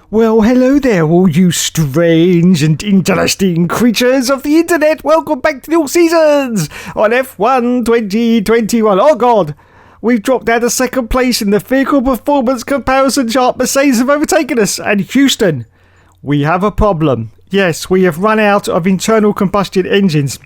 Well, hello there, all you strange and interesting creatures of the internet. Welcome back to the All Seasons on F1 2021. Oh, God. We've dropped down to second place in the vehicle performance comparison chart. Mercedes have overtaken us. And Houston, we have a problem. Yes, we have run out of internal combustion engines.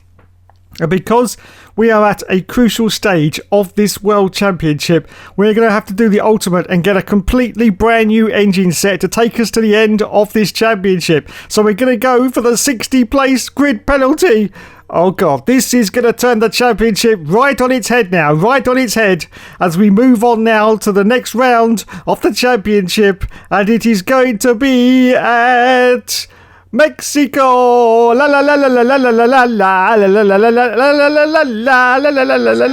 And because we are at a crucial stage of this World Championship, we're going to have to do the ultimate and get a completely brand new engine set to take us to the end of this championship. So we're going to go for the 60th place grid penalty. Oh God, this is going to turn the championship right on its head now, right on its head, as we move on now to the next round of the championship. And it is going to be at Mexico. La la la la la la la la la la la la la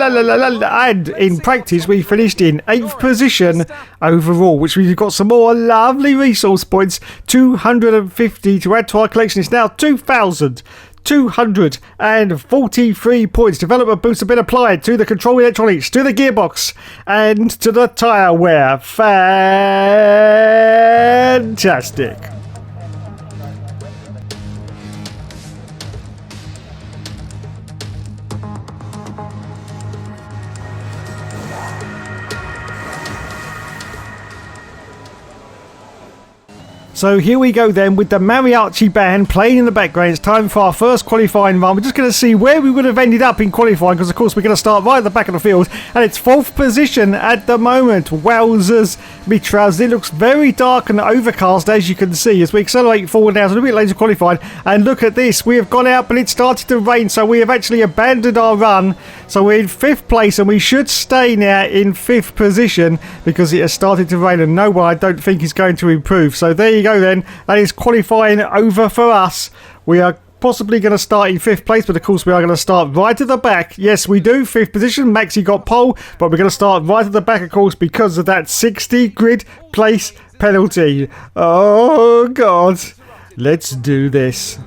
la la la. And in practice we finished in 8th position overall, which we've got some more lovely resource points, 250 to add to our collection. It's now 2,243 points. Development boosts have been applied to the control electronics, to the gearbox, and to the tyre wear. Fantastic. So here we go then with the mariachi band playing in the background. It's time for our first qualifying run. We're just going to see where we would have ended up in qualifying, because of course we're going to start right at the back of the field, and it's 4th position at the moment. Wowzers, Mitraz. It looks very dark and overcast, as you can see, as we accelerate forward now. It's a little bit later qualifying, and look at this. We have gone out, but it started to rain, so we have actually abandoned our run. So we're in 5th place, and we should stay now in 5th position because it has started to rain, and no one, I don't think, is going to improve. So there you go then. That is qualifying over for us. We are possibly going to start in 5th place, but of course we are going to start right at the back. Yes, we do. 5th position. Maxi got pole, but we're going to start right at the back, of course, because of that 60 grid place penalty. Oh, God. Let's do this.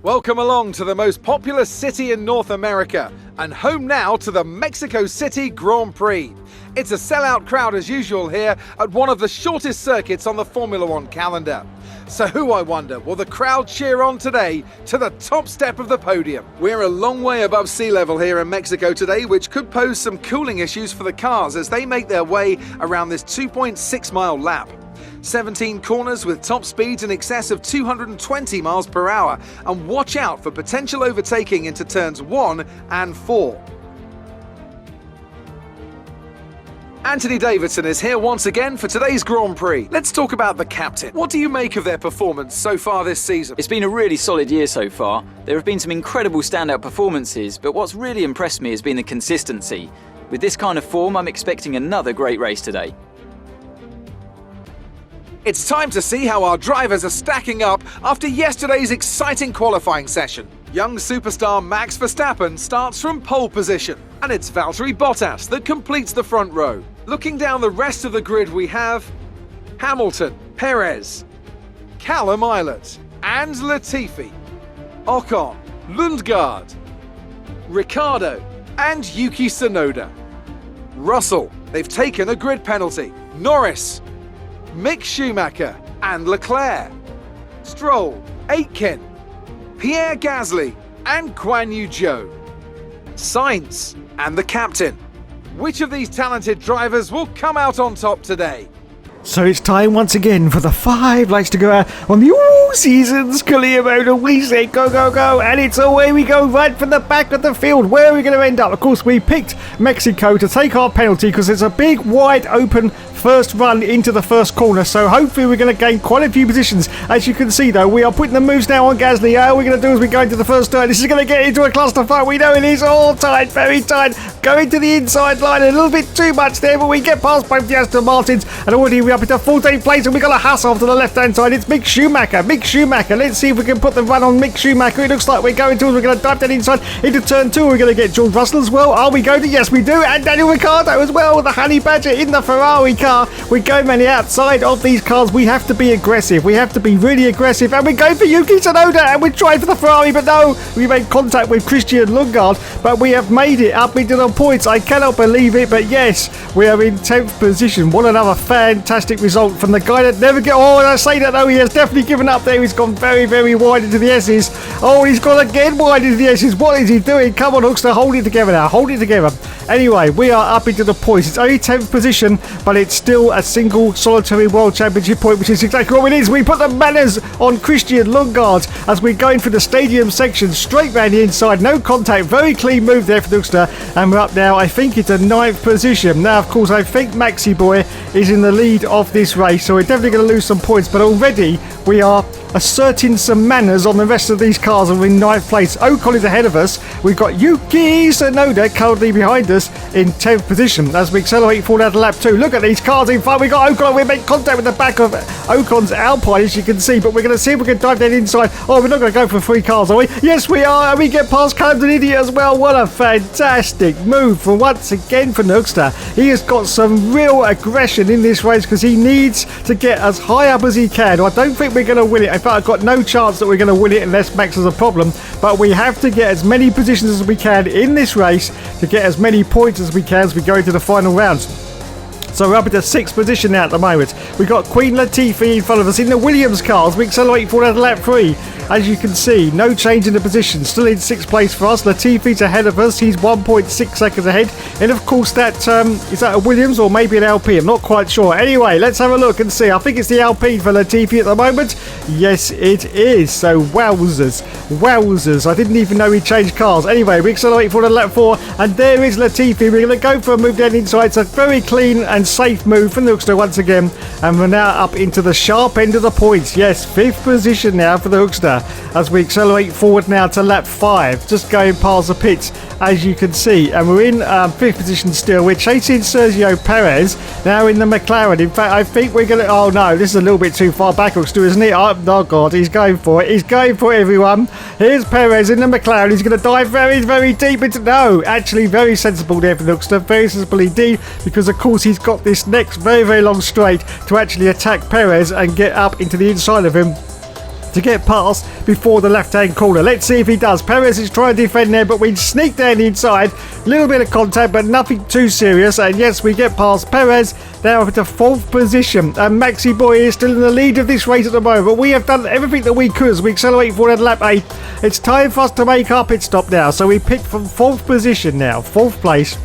Welcome along to the most populous city in North America and home now to the Mexico City Grand Prix. It's a sellout crowd as usual here at one of the shortest circuits on the Formula One calendar. So who, I wonder, will the crowd cheer on today to the top step of the podium? We're a long way above sea level here in Mexico today, which could pose some cooling issues for the cars as they make their way around this 2.6 mile lap. 17 corners with top speeds in excess of 220 miles per hour, and watch out for potential overtaking into turns 1 and 4. Anthony Davidson is here once again for today's Grand Prix. Let's talk about the captain. What do you make of their performance so far this season? It's been a really solid year so far. There have been some incredible standout performances, but what's really impressed me has been the consistency. With this kind of form, I'm expecting another great race today. It's time to see how our drivers are stacking up after yesterday's exciting qualifying session. Young superstar Max Verstappen starts from pole position, and it's Valtteri Bottas that completes the front row. Looking down the rest of the grid, we have Hamilton, Perez, Callum Ilott, and Latifi, Ocon, Lundgaard, Ricciardo, and Yuki Tsunoda. Russell, they've taken a grid penalty. Norris, Mick Schumacher and Leclerc, Stroll, Aitken, Pierre Gasly and Guan Yu Zhou, Sainz and the captain. Which of these talented drivers will come out on top today? So it's time once again for the 5 lights to go out on the All Seasons career mode, and we say go, go, go, and it's away we go right from the back of the field. Where are we going to end up? Of course, we picked Mexico to take our penalty because it's a big, wide open first run into the first corner, so hopefully we're going to gain quite a few positions. As you can see, though, we are putting the moves now on Gasly. All we're going to do as we go into the first turn, this is going to get into a cluster fight. We know it is all tight, very tight, going to the inside line, a little bit too much there, but we get past both the Aston Martins, and already we're up into 14th place, and we've got a hustle off to the left-hand side. It's Mick Schumacher. Let's see if we can put the run on Mick Schumacher. It looks like we're going to, we're going to dive down inside into turn 2. We're going to get George Russell as well. Are we going to? Yes, we do, and Daniel Ricciardo as well with the Honey Badger in the Ferrari car. car. We're going on the outside of these cars. We have to be aggressive. We have to be really aggressive. And we're going for Yuki Tsunoda. And we're trying for the Ferrari. But no, we made contact with Christian Lundgaard. But we have made it up into the points. I cannot believe it. But yes, we are in 10th position. What another fantastic result from the guy that never get... Oh, and I say that, though, he has definitely given up there. He's gone very, very wide into the S's. Oh, he's gone again wide into the S's. What is he doing? Come on, Hookster. Hold it together now. Hold it together. Anyway, we are up into the points. It's only 10th position, but it's still a single solitary World Championship point, which is exactly what it is. We put the manners on Christian Lundgaard as we're going for the stadium section, straight round the inside. No contact. Very clean move there for the Hookster. And we're up now, I think it's a 9th position. Now, of course, I think Maxi Boy is in the lead of this race, so we're definitely going to lose some points, but already we are asserting some manners on the rest of these cars, and we're in 9th place. Ocon is ahead of us. We've got Yuki Tsunoda currently behind us in 10th position as we accelerate forward out of lap 2. Look at these cars in front. We got Ocon. We make contact with the back of Ocon's Alpine, as you can see, but we're going to see if we can dive down inside. Oh, we're not going to go for 3 cars, are we? Yes, we are, and we get past Camden Idiot as well. What a fantastic move for once again for Hookster. He has got some real aggression in this race because he needs to get as high up as he can. I don't think we're going to win it. In fact, I've got no chance that we're going to win it unless Max has a problem, but we have to get as many positions as we can in this race to get as many points as we can as we go into the final rounds. So we're up into 6th position now at the moment. We've got Queen Latifah in front of us in the Williams cars. We accelerate forward out of lap 3. As you can see, no change in the position. Still in 6th place for us. Latifi's ahead of us. He's 1.6 seconds ahead. And of course, that is that a Williams or maybe an LP? I'm not quite sure. Anyway, let's have a look and see. I think it's the LP for Latifi at the moment. Yes, it is. So wowzers. Wowzers. I didn't even know he changed cars. Anyway, we accelerate forward to lap 4. And there is Latifi. We're going to go for a move down inside. It's a very clean and safe move from the Hookster once again. And we're now up into the sharp end of the points. Yes, 5th position now for the Hookster as we accelerate forward now to lap 5, just going past the pits, as you can see. And we're in 5th position still. We're chasing Sergio Perez now in the McLaren. In fact, I think we're going to... Oh, no, this is a little bit too far back, Hookster, isn't it? Oh, God, he's going for it. He's going for it, everyone. Here's Perez in the McLaren. He's going to dive very, very deep into... No, actually, very sensible there for the Hookster. Very sensible indeed, because, of course, he's got this next very, very long straight to actually attack Perez and get up into the inside of him to get past before the left-hand corner. Let's see if he does. Perez is trying to defend there, but we sneak down the inside. A little bit of contact, but nothing too serious. And yes, we get past Perez. Now up to 4th position. And Maxi Boy is still in the lead of this race at the moment. But we have done everything that we could as we accelerate forward at lap 8. It's time for us to make our pit stop now. So we pick from 4th position now. 4th place.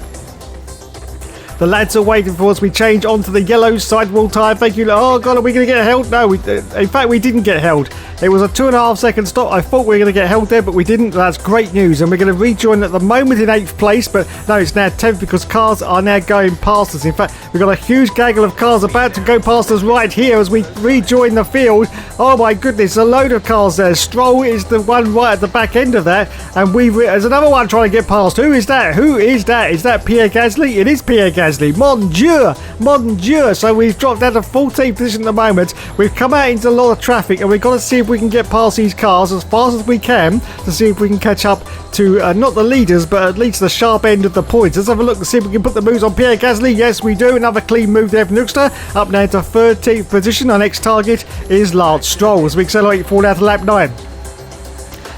The lads are waiting for us. We change onto the yellow sidewall tyre. Thank you. Oh, God, are we going to get held? No, in fact, we didn't get held. It was a 2.5 second stop. I thought we were going to get held there, but we didn't. That's great news. And we're going to rejoin at the moment in 8th place. But no, it's now 10th because cars are now going past us. In fact, we've got a huge gaggle of cars about to go past us right here as we rejoin the field. Oh, my goodness, a load of cars there. Stroll is the one right at the back end of that. And there's another one trying to get past. Who is that? Who is that? Is that Pierre Gasly? It is Pierre Gasly. Mon Dieu. Mon Dieu. So we've dropped down to 14th position at the moment. We've come out into a lot of traffic and we've got to see if we can get past these cars as fast as we can to see if we can catch up to not the leaders, but at least the sharp end of the points. Let's have a look and see if we can put the moves on Pierre Gasly. Yes, we do. Another clean move there from Hookster. Up now to 13th position. Our next target is Lance Stroll as we accelerate forward out to lap 9.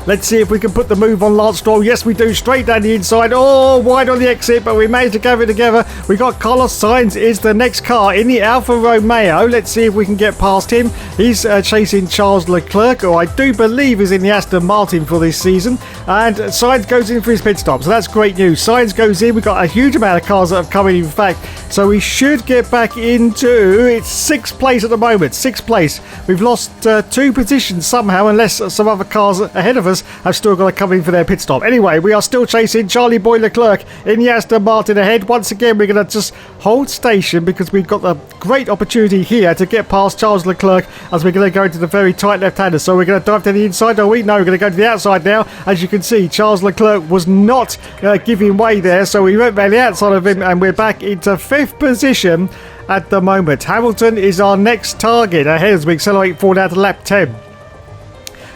Let's see if we can put the move on Lance Stroll. Yes, we do. Straight down the inside. Oh, wide on the exit, but we managed to gather it together. We got Carlos Sainz is the next car in the Alfa Romeo. Let's see if we can get past him. He's chasing Charles Leclerc, who I do believe is in the Aston Martin for this season. And Sainz goes in for his pit stop. So that's great news. Sainz goes in. We've got a huge amount of cars that have come in fact. So we should get back into... It's 6th place at the moment. 6th place. We've lost 2 positions somehow, unless some other cars ahead of us have still got to come in for their pit stop. Anyway, we are still chasing Charlie Boy Leclerc in the Aston Martin ahead. Once again, we're going to just hold station because we've got the great opportunity here to get past Charles Leclerc as we're going to go into the very tight left-hander. So we're going to dive to the inside. No, we're going to go to the outside now. As you can see, Charles Leclerc was not giving way there. So we went around the outside of him and we're back into 5th position at the moment. Hamilton is our next target ahead as we accelerate forward out to lap 10.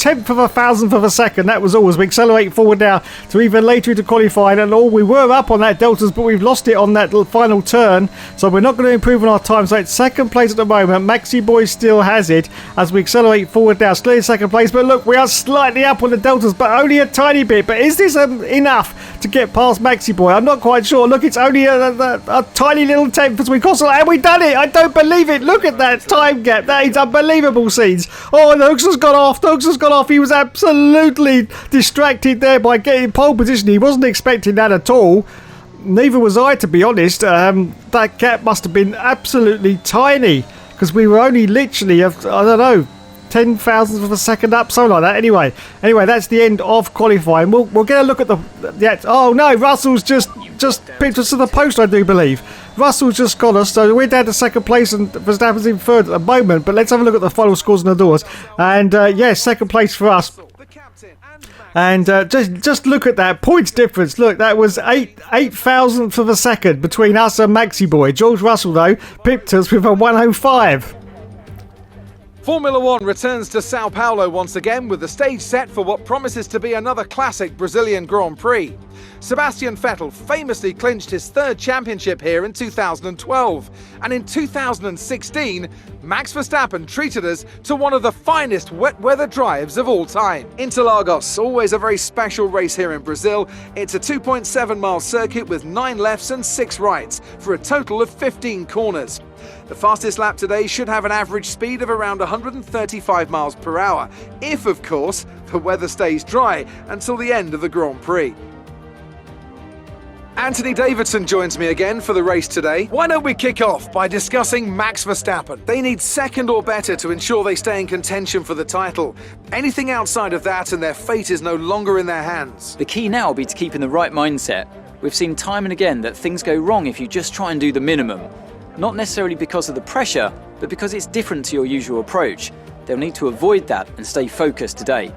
tenth of a thousandth of a second. That was all. As we accelerate forward now to even later into qualifying, and all we were up on that deltas, but we've lost it on that final turn. So we're not going to improve on our time. So it's second place at the moment. Maxi Boy still has it as we accelerate forward now. Still in second place, but look, we are slightly up on the deltas, but only a tiny bit. But is this enough to get past Maxi Boy? I'm not quite sure. Look, it's only a tiny little tenth as we cross, and we've done it. I don't believe it. Look at that time gap. That is unbelievable scenes. Oh, Nooks has gone off. Nooks has gone off. He was absolutely distracted there by getting pole position. He wasn't expecting that at all. Neither was I, to be honest. That gap must have been absolutely tiny because we were only literally, I don't know, 10,000th of a second up, something like that. Anyway, that's the end of qualifying. We'll get a look at the oh no, Russell's just picked us to the post, I do believe. Russell's just got us, so we're down to second place and Verstappen's in third at the moment. But let's have a look at the final scores and the doors. And second place for us. And just look at that points difference. Look, that was 8,000th of a second between us and Maxi Boy. George Russell, though, pipped us with a 105. Formula One returns to Sao Paulo once again with the stage set for what promises to be another classic Brazilian Grand Prix. Sebastian Vettel famously clinched his third championship here in 2012, and in 2016, Max Verstappen treated us to one of the finest wet weather drives of all time. Interlagos, always a very special race here in Brazil. It's a 2.7-mile circuit with 9 lefts and 6 rights for a total of 15 corners. The fastest lap today should have an average speed of around 135 miles per hour, if of course the weather stays dry until the end of the Grand Prix. Anthony Davidson joins me again for the race today. Why don't we kick off by discussing Max Verstappen? They need second or better to ensure they stay in contention for the title. Anything outside of that and their fate is no longer in their hands. The key now will be to keep in the right mindset. We've seen time and again that things go wrong if you just try and do the minimum. Not necessarily because of the pressure, but because it's different to your usual approach. They'll need to avoid that and stay focused today.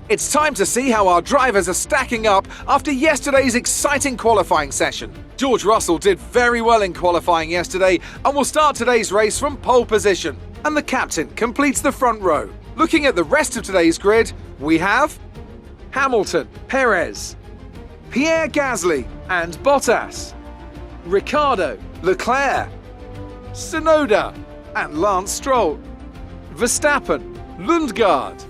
It's time to see how our drivers are stacking up after yesterday's exciting qualifying session. George Russell did very well in qualifying yesterday and will start today's race from pole position. And the captain completes the front row. Looking at the rest of today's grid, we have Hamilton, Perez, Pierre Gasly and Bottas, Ricciardo, Leclerc, Tsunoda and Lance Stroll, Verstappen, Lundgaard,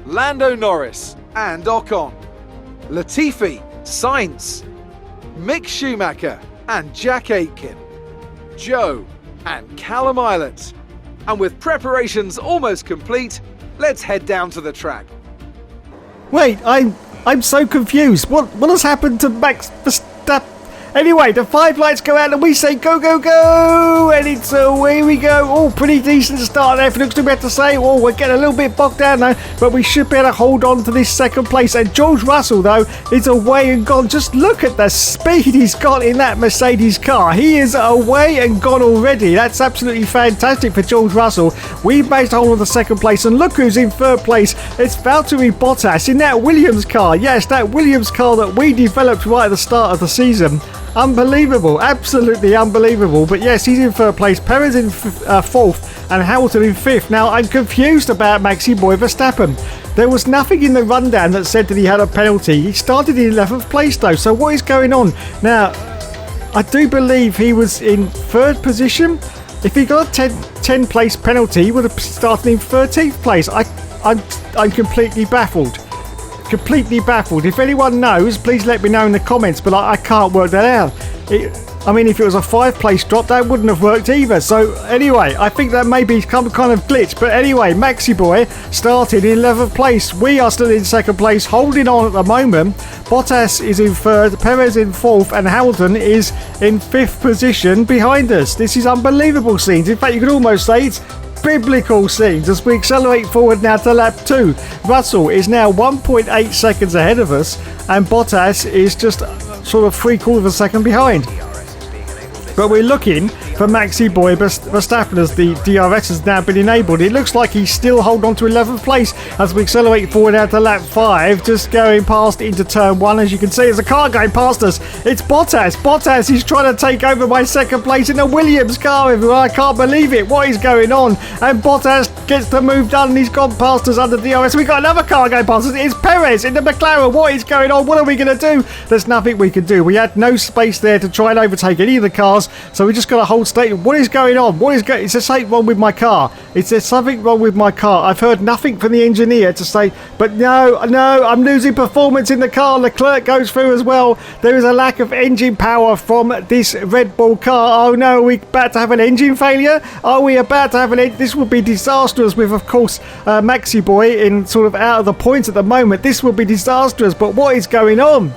Lando Norris and Ocon, Latifi, Sainz, Mick Schumacher and Jack Aitken, Joe and Callum Ilott. And with preparations almost complete, let's head down to the track. Wait, I'm so confused. What has happened to Max Verstappen? Anyway, the 5 lights go out and we say go, go, go! And it's away we go. Oh, pretty decent start there for looks to be able to say. Oh, we're getting a little bit bogged down now, but we should be able to hold on to this second place. And George Russell, though, is away and gone. Just look at the speed he's got in that Mercedes car. He is away and gone already. That's absolutely fantastic for George Russell. We've managed to hold on to second place, and look who's in third place. It's Valtteri Bottas in that Williams car. Yes, that Williams car that we developed right at the start of the season. Unbelievable, absolutely unbelievable. But yes, he's in third place, Perez in fourth and Hamilton in fifth. Now, I'm confused about Maxi Boy Verstappen. There was nothing in the rundown that said that he had a penalty. He started in 11th place though, so what is going on? Now, I do believe he was in third position. If he got a 10 place penalty, he would have started in 13th place. I'm completely baffled. Completely baffled. If anyone knows, please let me know in the comments, but I can't work that out. I mean, if it was a 5 place drop, that wouldn't have worked either. So anyway, I think that may be some kind of glitch. But anyway, Maxi Boy started in 11th place. We are still in second place, holding on at the moment. Bottas is in third, Perez in fourth, and Hamilton is in fifth position behind us. This is unbelievable scenes. In fact, you could almost say it's biblical scenes as we accelerate forward now to lap 2. Russell is now 1.8 seconds ahead of us, and Bottas is just sort of 3/4 of a second behind. But we're looking for Maxi Boy Verstappen as the DRS has now been enabled. It looks like he's still holding on to 11th place as we accelerate forward out to lap 5, just going past into turn 1. As you can see, there's a car going past us. It's Bottas. Bottas is trying to take over my second place in a Williams car, everyone. I can't believe it. What is going on? And Bottas gets the move done and he's gone past us under DRS. We've got another car going past us. It's Perez in the McLaren. What is going on? What are we going to do? There's nothing we can do. We had no space there to try and overtake any of the cars, so we just got to hold steady. What is going on? Is there something wrong with my car? Is there something wrong with my car? I've heard nothing from the engineer to say, but no, I'm losing performance in the car. Leclerc goes through as well. There is a lack of engine power from this Red Bull car. Oh no, are we about to have an engine failure? Are we about to have this would be disastrous with, of course, Maxi Boy in sort of out of the points at the moment. This would be disastrous, but what is going on?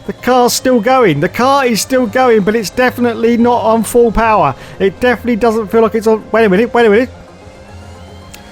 The car's still going. The car is still going, but it's definitely not on full power. It definitely doesn't feel like it's on... Wait a minute.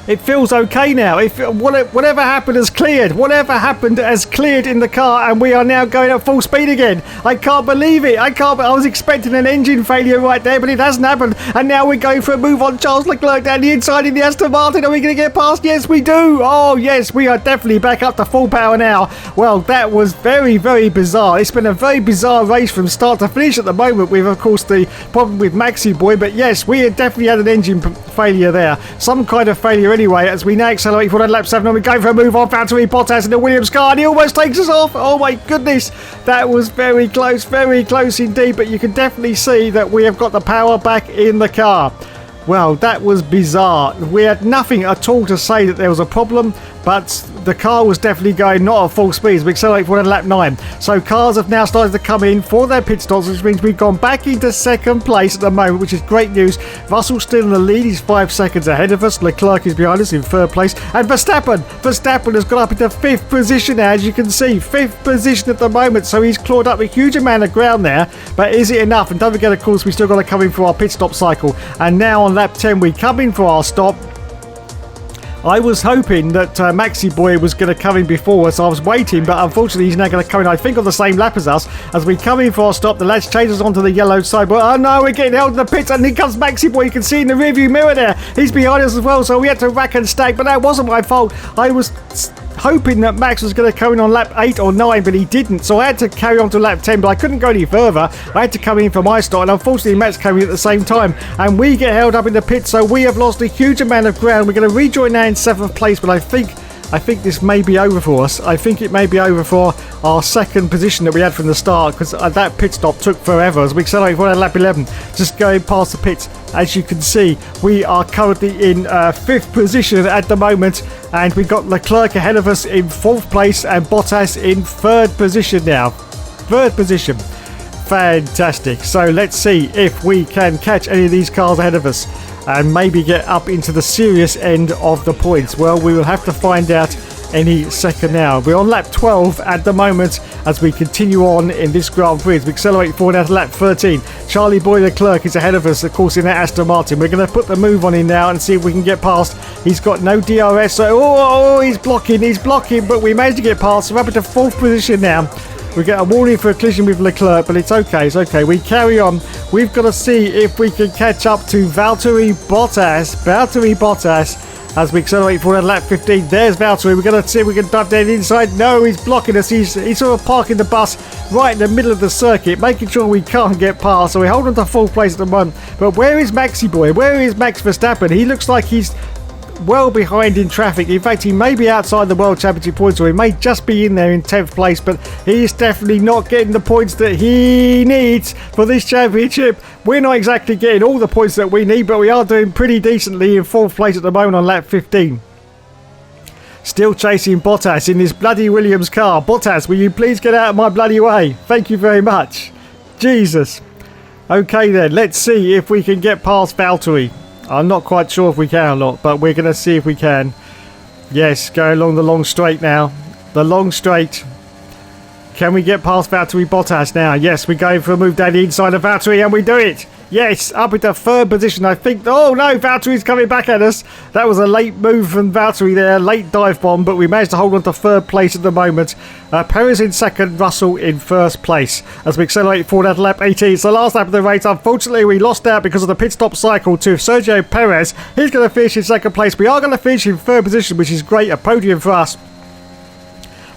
It feels okay now. Whatever happened has cleared. Whatever happened has cleared in the car, and we are now going at full speed again. I can't believe it. I was expecting an engine failure right there, but it hasn't happened. And now we're going for a move on Charles Leclerc down the inside in the Aston Martin. Are we going to get past? Yes, we do. Oh, yes, we are definitely back up to full power now. Well, that was very, very bizarre. It's been a very bizarre race from start to finish at the moment with, of course, the problem with Maxi Boy. But yes, we had definitely had an engine failure there. Some kind of failure anyway, as we now accelerate forward at lap 7 and we go for a move on Valtteri Bottas in the Williams car, and he almost takes us off. Oh my goodness, that was very close indeed, but you can definitely see that we have got the power back in the car. Well, that was bizarre. We had nothing at all to say that there was a problem, but the car was definitely going not at full speed as we accelerate forward at lap 9. So cars have now started to come in for their pit stops, which means we've gone back into second place at the moment, which is great news. Russell's still in the lead. He's 5 seconds ahead of us. Leclerc is behind us in third place. And Verstappen has got up into 5th position now, as you can see. 5th position at the moment. So he's clawed up a huge amount of ground there. But is it enough? And don't forget, of course, we still got to come in for our pit stop cycle. And now on lap 10, we come in for our stop. I was hoping that Maxi Boy was going to come in before us. I was waiting, but unfortunately he's now going to come in, I think, on the same lap as us. As we come in for our stop, the lads change us onto the yellow side. But oh no, we're getting held in the pits, and here comes Maxi Boy. You can see in the rearview mirror there. He's behind us as well, so we had to rack and stack, but that wasn't my fault. I was hoping that Max was going to come in on lap 8 or 9, but he didn't, so I had to carry on to lap 10, but I couldn't go any further. I had to come in for my start, and unfortunately Max came in at the same time, and we get held up in the pit, so we have lost a huge amount of ground. We're going to rejoin now in 7th place, but I think this may be over for us. I think it may be over for our second position that we had from the start, because that pit stop took forever as we accelerate forward at lap 11, just going past the pits. As you can see, we are currently in 5th position at the moment, and we've got Leclerc ahead of us in 4th place and Bottas in 3rd position now. 3rd position. Fantastic. So let's see if we can catch any of these cars ahead of us and maybe get up into the serious end of the points. Well, we will have to find out any second now. We're on lap 12 at the moment as we continue on in this Grand Prix. We accelerate forward out to lap 13. Charlie Boy Leclerc is ahead of us, of course, in that Aston Martin. We're going to put the move on him now and see if we can get past. He's got no DRS, so he's blocking, but we managed to get past. We're up into 4th position now. We get a warning for a collision with Leclerc, but it's okay. We carry on. We've got to see if we can catch up to Valtteri Bottas as we accelerate forward at lap 15. There's Valtteri. We're going to see if we can dive down inside. No, he's blocking us. He's sort of parking the bus right in the middle of the circuit, making sure we can't get past. So we hold on to 4th place at the moment. But where is Maxi Boy? Where is Max Verstappen? He looks like he's well behind in traffic. In fact, he may be outside the World Championship points, or he may just be in there in 10th place, but he's definitely not getting the points that he needs for this championship. We're not exactly getting all the points that we need, but we are doing pretty decently in 4th place at the moment on lap 15. Still chasing Bottas in this bloody Williams car. Bottas, will you please get out of my bloody way? Thank you very much. Jesus. Okay then, let's see if we can get past Valtteri. I'm not quite sure if we can or not, but we're going to see if we can. Yes, go along the long straight now. The long straight. Can we get past Valtteri Bottas now? Yes, we're going for a move down the inside of Valtteri, and we do it. Yes, up into third position, I think. Oh no, Valtteri's coming back at us. That was a late move from Valtteri there, late dive bomb, but we managed to hold on to third place at the moment. Perez in second, Russell in first place as we accelerate forward at lap 18. It's the last lap of the race. Unfortunately, we lost out because of the pit stop cycle to Sergio Perez. He's going to finish in second place. We are going to finish in third position, which is great, a podium for us.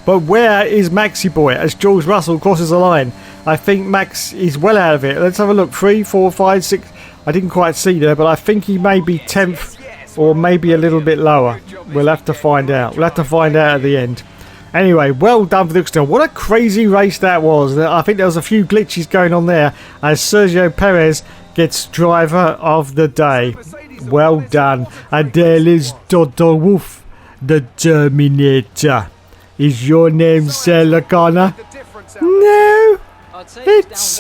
But where is Maxi Boy as George Russell crosses the line? I think Max is well out of it. Let's have a look. 3, 4, 5, 6. I didn't quite see there, but I think he may be 10th or maybe a little bit lower. We'll have to find out. We'll have to find out at the end. Anyway, well done for the Hookster. What a crazy race that was. I think there was a few glitches going on there as Sergio Perez gets driver of the day. Well done. And there is Dr. Wolf, the Terminator. Is your name Sarah Connor? No. It's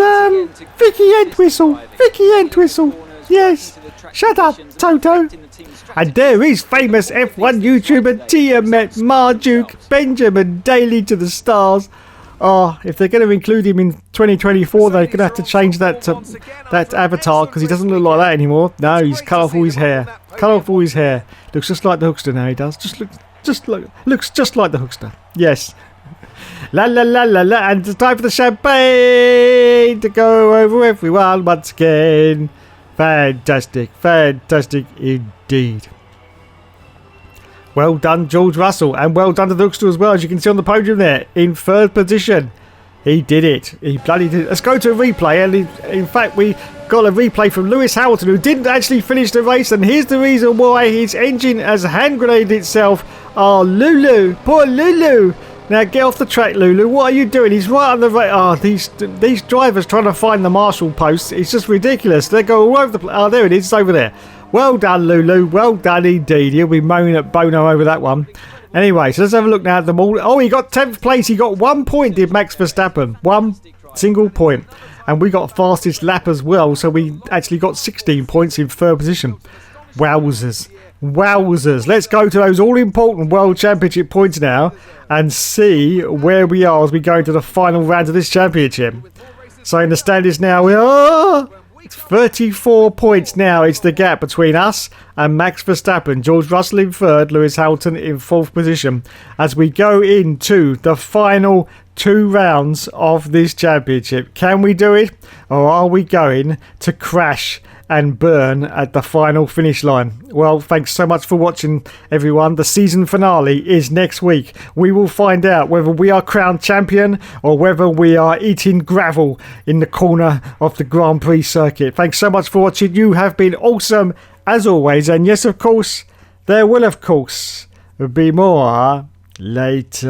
Vicky Entwistle. Vicky Entwistle. Yes. Shut up, Toto. And there is famous F1 YouTuber Tiamat Marduk Benjamin Daly to the stars. Oh, if they're going to include him in 2024, they're going to have to change that avatar because he doesn't look like that anymore. No, he's cut off all his hair. Cut off all his hair. Looks just like the Hookster now. He does. Looks just like the Hookster. Yes. La la la la la, and it's time for the champagne to go over everyone once again. Fantastic, fantastic indeed. Well done, George Russell, and well done to the Hookster as well, as you can see on the podium there, in third position. He did it. He bloody did it. Let's go to a replay, and in fact we got a replay from Lewis Hamilton, who didn't actually finish the race, and here's the reason why. His engine has hand grenaded itself. Oh, Lulu, poor Lulu. Now get off the track, Lulu. What are you doing? He's right on the right. Oh, these drivers trying to find the marshal post. It's just ridiculous. They go all over the place. Oh, there it is. It's over there. Well done, Lulu. Well done indeed. He'll be moaning at Bono over that one. Anyway, so let's have a look now at them all. Oh, he got 10th place. He got 1 point, did Max Verstappen. 1 single point. And we got fastest lap as well. So we actually got 16 points in third position. Wowzers. Wowzers. Let's go to those all-important World Championship points now and see where we are as we go into the final round of this championship. So in the standings now, we are 34 points now. It's the gap between us and Max Verstappen. George Russell in third, Lewis Hamilton in fourth position as we go into the final 2 rounds of this championship. Can we do it, or are we going to crash and burn at the final finish line? Well, thanks so much for watching, everyone. The season finale is next week. We will find out whether we are crowned champion or whether we are eating gravel in the corner of the Grand Prix circuit. Thanks so much for watching. You have been awesome as always, and yes, of course, there will of course be more later.